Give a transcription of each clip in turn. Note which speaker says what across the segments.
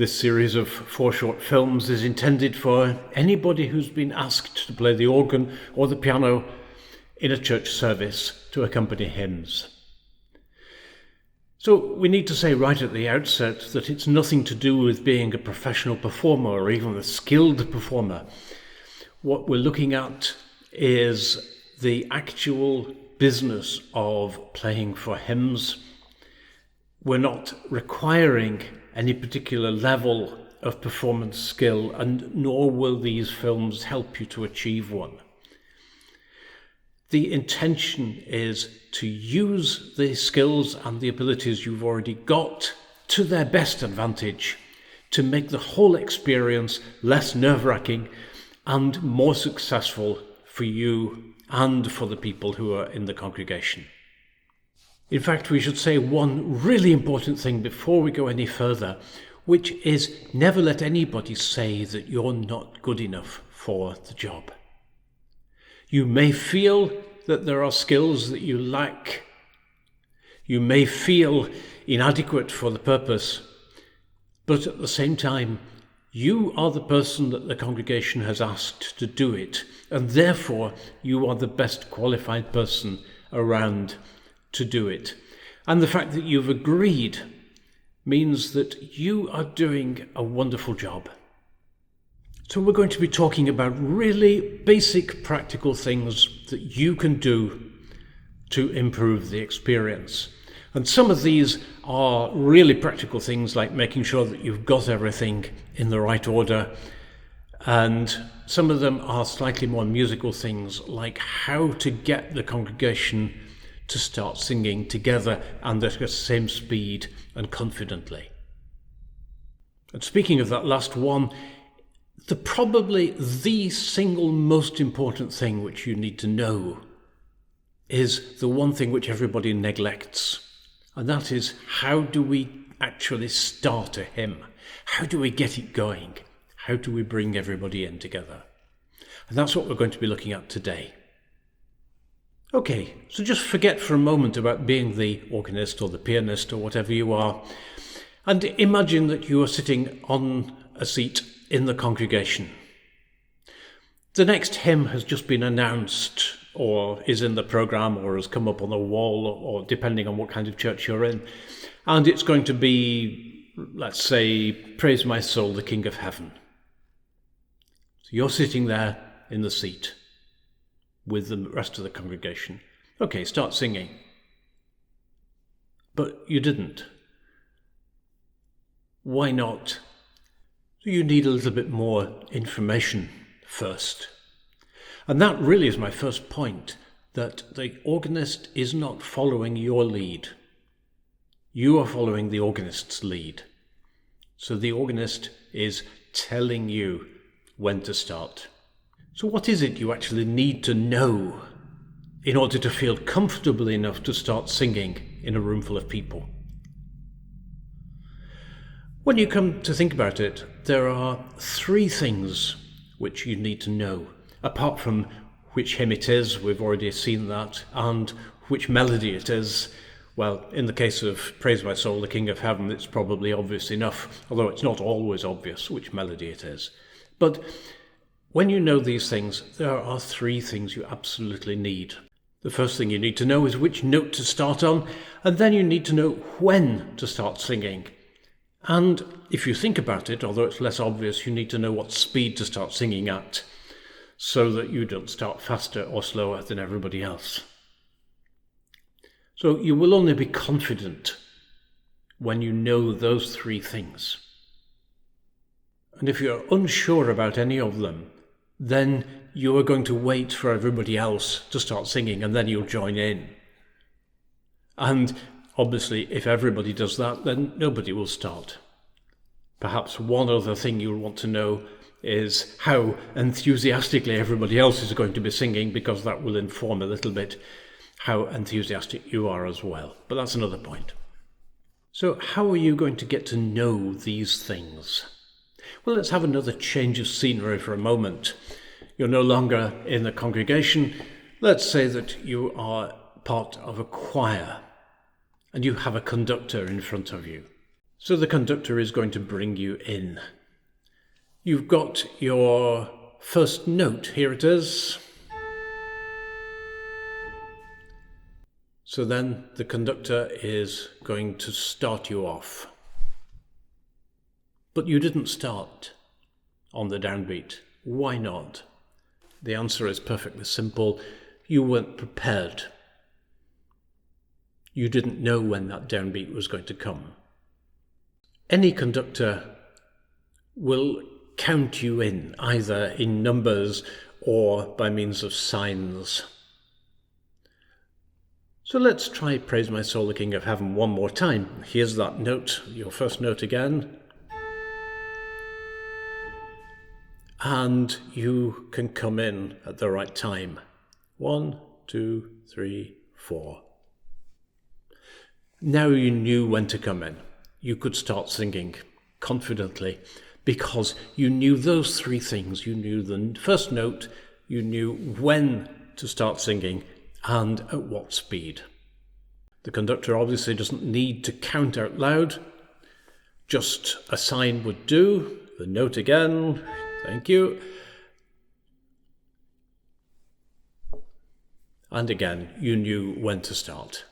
Speaker 1: This series of 4 short films is intended for anybody who's been asked to play the organ or the piano in a church service to accompany hymns. So we need to say right at the outset that it's nothing to do with being a professional performer or even a skilled performer. What we're looking at is the actual business of playing for hymns. We're not requiring any particular level of performance skill, and nor will these films help you to achieve one. The intention is to use the skills and the abilities you've already got to their best advantage to make the whole experience less nerve-wracking and more successful for you and for the people who are in the congregation. In fact, we should say one really important thing before we go any further, which is never let anybody say that you're not good enough for the job. You may feel that there are skills that you lack. You may feel inadequate for the purpose, but at the same time, you are the person that the congregation has asked to do it, and therefore you are the best qualified person around to do it. And the fact that you've agreed means that you are doing a wonderful job. So we're going to be talking about really basic practical things that you can do to improve the experience. And some of these are really practical things like making sure that you've got everything in the right order. And some of them are slightly more musical things like how to get the congregation to start singing together and at the same speed and confidently. And speaking of that last one, probably the single most important thing which you need to know is the one thing which everybody neglects, and that is, how do we actually start a hymn? How do we get it going? How do we bring everybody in together? And that's what we're going to be looking at today. Okay, so just forget for a moment about being the organist or the pianist or whatever you are, and imagine that you are sitting on a seat in the congregation. The next hymn has just been announced, or is in the programme, or has come up on the wall, or depending on what kind of church you're in, and it's going to be, let's say, Praise My Soul, the King of Heaven. So you're sitting there in the seat with the rest of the congregation. Okay, start singing. But you didn't. Why not? You need a little bit more information first. And that really is my first point, that the organist is not following your lead. You are following the organist's lead. So the organist is telling you when to start. So what is it you actually need to know in order to feel comfortable enough to start singing in a room full of people? When you come to think about it, there are 3 things which you need to know, apart from which hymn it is, we've already seen that, and which melody it is. Well, in the case of Praise My Soul, the King of Heaven, it's probably obvious enough, although it's not always obvious which melody it is. But when you know these things, there are 3 things you absolutely need. The first thing you need to know is which note to start on, and then you need to know when to start singing. And if you think about it, although it's less obvious, you need to know what speed to start singing at, so that you don't start faster or slower than everybody else. So you will only be confident when you know those 3 things. And if you're unsure about any of them, then you are going to wait for everybody else to start singing, and then you'll join in. And obviously, if everybody does that, then nobody will start. Perhaps one other thing you'll want to know is how enthusiastically everybody else is going to be singing, because that will inform a little bit how enthusiastic you are as well. But that's another point. So how are you going to get to know these things? Well, let's have another change of scenery for a moment. You're no longer in the congregation. Let's say that you are part of a choir and you have a conductor in front of you. So the conductor is going to bring you in. You've got your first note, here it is. So then the conductor is going to start you off. But you didn't start on the downbeat. Why not? The answer is perfectly simple. You weren't prepared. You didn't know when that downbeat was going to come. Any conductor will count you in, either in numbers or by means of signs. So let's try Praise My Soul, the King of Heaven one more time. Here's that note, your first note again. And you can come in at the right time. 1, 2, 3, 4. Now you knew when to come in. You could start singing confidently because you knew those three things. You knew the first note, you knew when to start singing and at what speed. The conductor obviously doesn't need to count out loud. Just a sign would do. The note again. Thank you. And again, you knew when to start.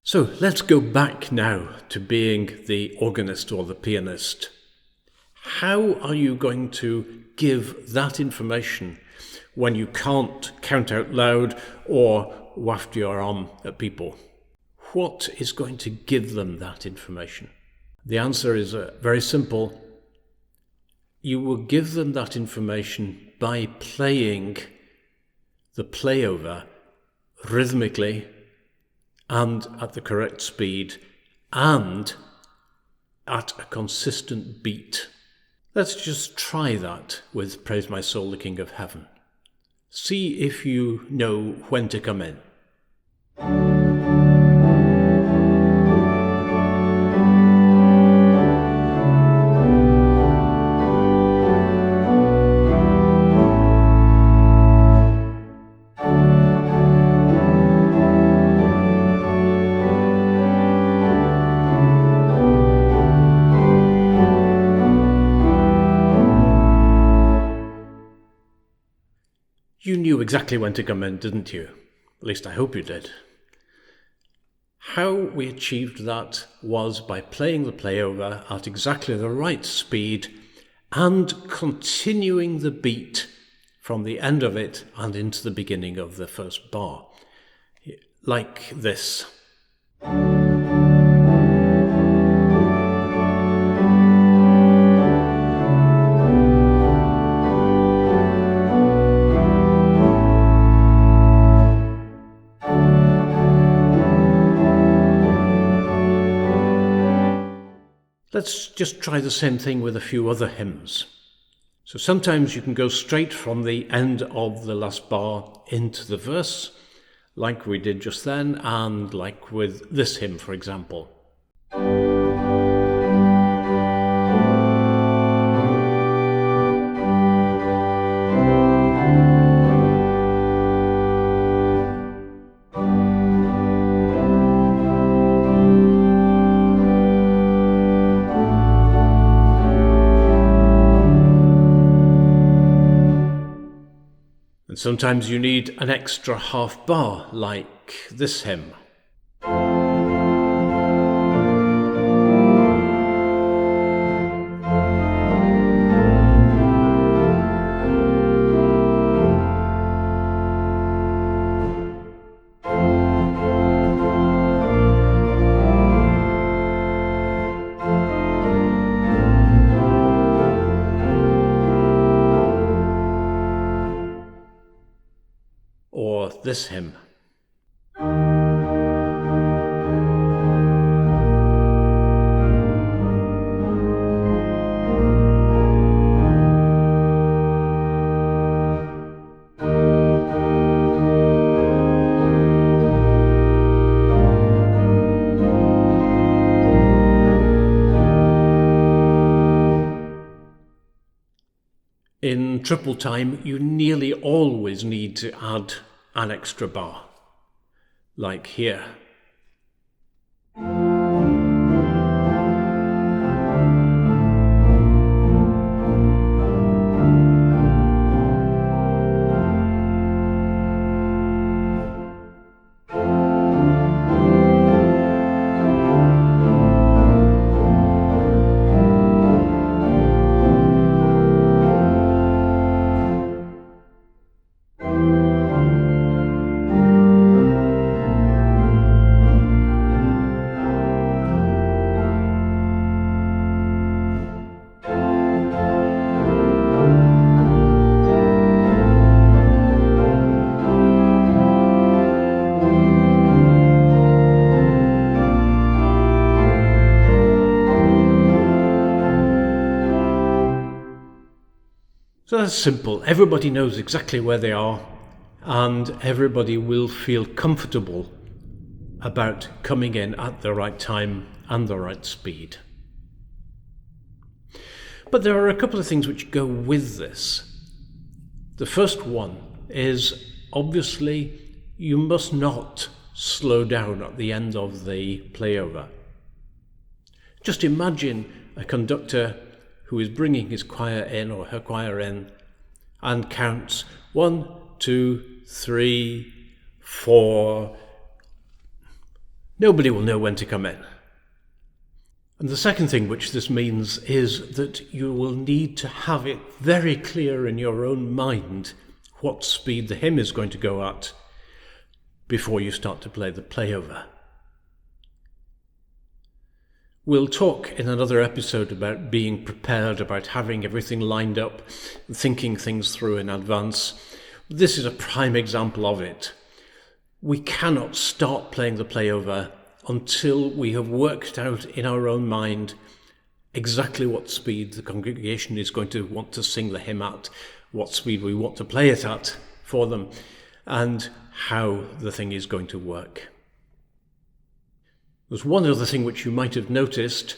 Speaker 1: So let's go back now to being the organist or the pianist. How are you going to give that information when you can't count out loud or waft your arm at people? What is going to give them that information? The answer is very simple. You will give them that information by playing the playover rhythmically and at the correct speed and at a consistent beat. Let's just try that with Praise My Soul, the King of Heaven. See if you know when to come in. You knew exactly when to come in, didn't you? At least I hope you did. How we achieved that was by playing the playover at exactly the right speed and continuing the beat from the end of it and into the beginning of the first bar. Like this. Let's just try the same thing with a few other hymns. So sometimes you can go straight from the end of the last bar into the verse, like we did just then, and like with this hymn, for example. And sometimes you need an extra half bar, like this hymn. Or this hymn. In triple time, you nearly always need to add an extra bar, like here. So that's simple. Everybody knows exactly where they are, and everybody will feel comfortable about coming in at the right time and the right speed. But there are a couple of things which go with this. The first one is, obviously, you must not slow down at the end of the playover. Just imagine a conductor who is bringing his choir in or her choir in and counts 1, 2, 3, 4. Nobody will know when to come in. And the second thing which this means is that you will need to have it very clear in your own mind what speed the hymn is going to go at before you start to play the playover. We'll talk in another episode about being prepared, about having everything lined up, thinking things through in advance. This is a prime example of it. We cannot start playing the playover until we have worked out in our own mind exactly what speed the congregation is going to want to sing the hymn at, what speed we want to play it at for them, and how the thing is going to work. There's one other thing which you might have noticed.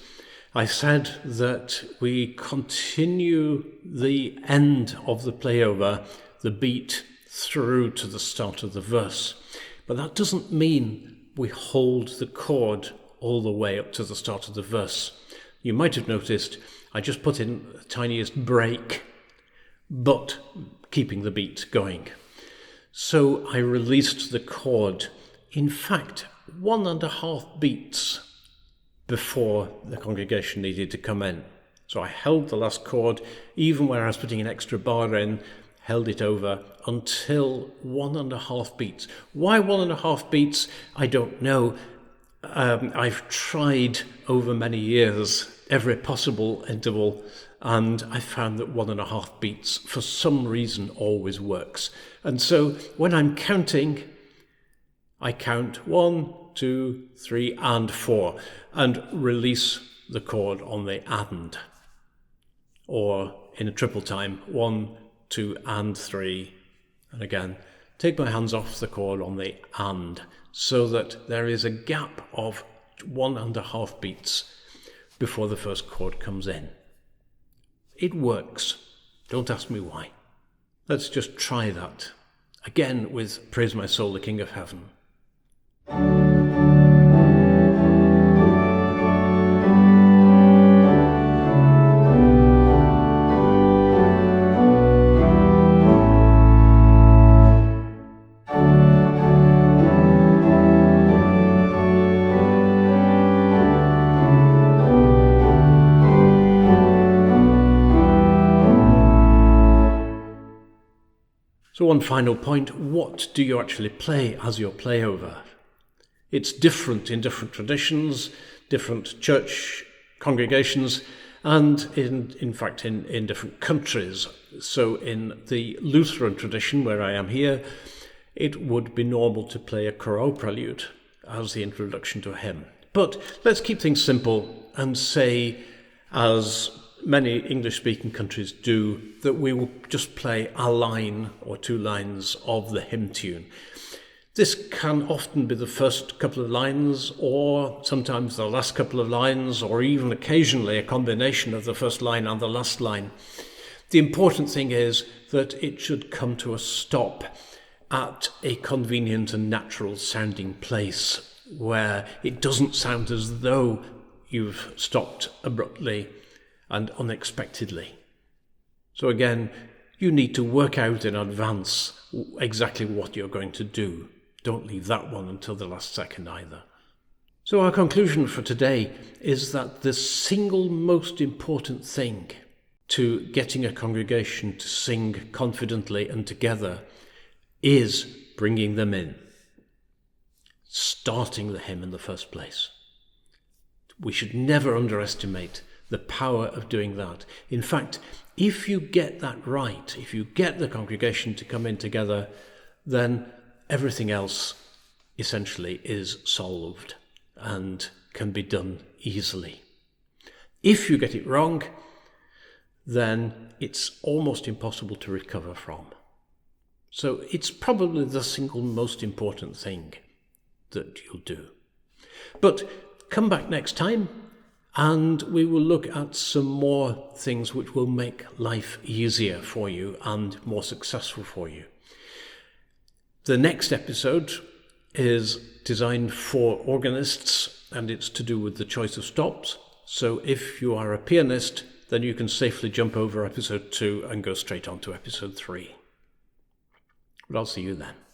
Speaker 1: I said that we continue the end of the playover, the beat, through to the start of the verse. But that doesn't mean we hold the chord all the way up to the start of the verse. You might have noticed I just put in the tiniest break, but keeping the beat going. So I released the chord, in fact, 1.5 beats before the congregation needed to come in. So I held the last chord, even where I was putting an extra bar in, held it over until 1.5 beats. Why 1.5 beats? I don't know. I've tried over many years every possible interval, and I found that 1.5 beats for some reason always works. And so when I'm counting, I count 1, 2, 3, and 4, and release the chord on the and. Or in a triple time, 1, 2, and 3. And again, take my hands off the chord on the and, so that there is a gap of 1.5 beats before the first chord comes in. It works. Don't ask me why. Let's just try that. Again with Praise My Soul, the King of Heaven. So one final point, what do you actually play as your playover? It's different in different traditions, different church congregations, and in fact in different countries. So in the Lutheran tradition, where I am here, it would be normal to play a chorale prelude as the introduction to a hymn. But let's keep things simple and say, as many English-speaking countries do, that we will just play a line or 2 lines of the hymn tune. This can often be the first couple of lines, or sometimes the last couple of lines, or even occasionally a combination of the first line and the last line. The important thing is that it should come to a stop at a convenient and natural sounding place, where it doesn't sound as though you've stopped abruptly and unexpectedly. So again, you need to work out in advance exactly what you're going to do. Don't leave that one until the last second either. So our conclusion for today is that the single most important thing to getting a congregation to sing confidently and together is bringing them in, starting the hymn in the first place. We should never underestimate the power of doing that. In fact, if you get that right, if you get the congregation to come in together, then everything else essentially is solved and can be done easily. If you get it wrong, then it's almost impossible to recover from. So it's probably the single most important thing that you'll do. But come back next time and we will look at some more things which will make life easier for you and more successful for you. The next episode is designed for organists, and it's to do with the choice of stops. So if you are a pianist, then you can safely jump over episode 2 and go straight on to episode 3. But I'll see you then.